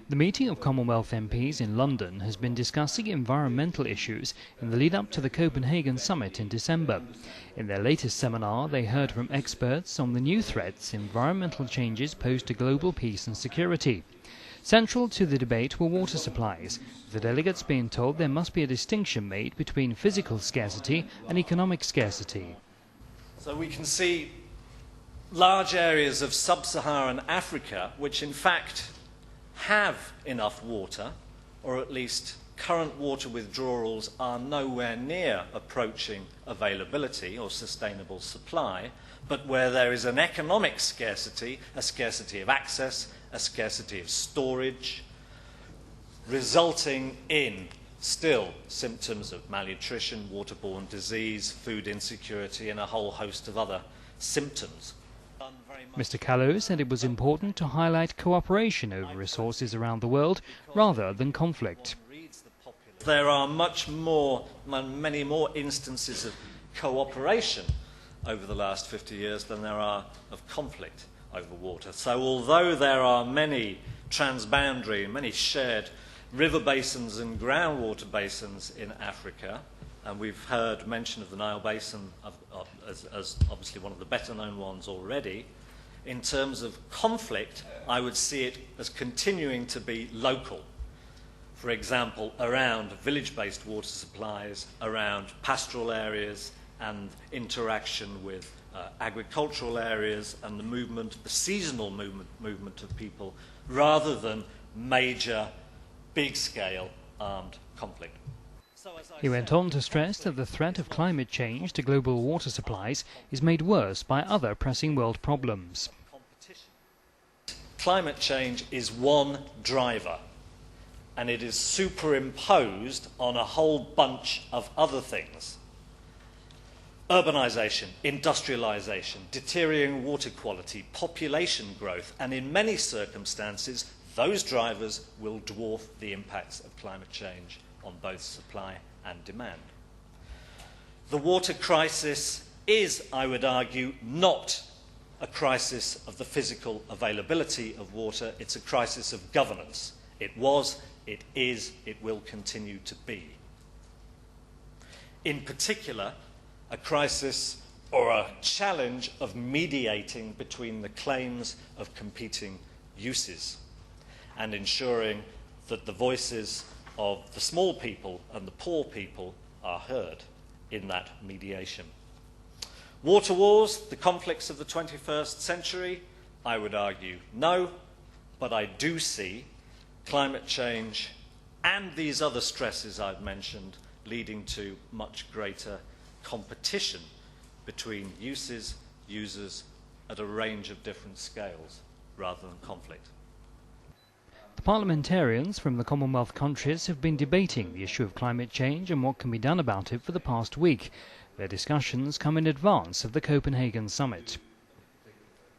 The meeting of Commonwealth MPs in London has been discussing environmental issues in the lead-up to the Copenhagen summit in December. In their latest seminar, they heard from experts on the new threats environmental changes pose to global peace and security. Central to the debate were water supplies, the delegates being told there must be a distinction made between physical scarcity and economic scarcity. So we can see large areas of sub-Saharan Africa which in fact have enough water, or at least current water withdrawals are nowhere near approaching availability or sustainable supply, but where there is an economic scarcity, a scarcity of access, a scarcity of storage, resulting in still symptoms of malnutrition, waterborne disease, food insecurity, and a whole host of other symptoms. Mr. Callow said it was important to highlight cooperation over resources around the world rather than conflict. There are many more instances of cooperation over the last 50 years than there are of conflict over water. So although there are many transboundary, many shared river basins and groundwater basins in Africa, and we've heard mention of the Nile Basin as obviously one of the better known ones already, in terms of conflict, I would see it as continuing to be local. For example, around village-based water supplies, around pastoral areas and interaction with agricultural areas and the seasonal movement of people, rather than major, big-scale armed conflict. He went on to stress that the threat of climate change to global water supplies is made worse by other pressing world problems. Climate change is one driver, and it is superimposed on a whole bunch of other things. Urbanisation, industrialisation, deteriorating water quality, population growth, and in many circumstances, those drivers will dwarf the impacts of climate change on both supply and demand. The water crisis is, I would argue, not a crisis of the physical availability of water, it's a crisis of governance. It was, it is, it will continue to be. In particular, a crisis or a challenge of mediating between the claims of competing uses and ensuring that the voices of the small people and the poor people are heard in that mediation. Water wars, the conflicts of the 21st century, I would argue no, but I do see climate change and these other stresses I've mentioned leading to much greater competition between users at a range of different scales rather than conflict. The parliamentarians from the Commonwealth countries have been debating the issue of climate change and what can be done about it for the past week. Their discussions come in advance of the Copenhagen summit.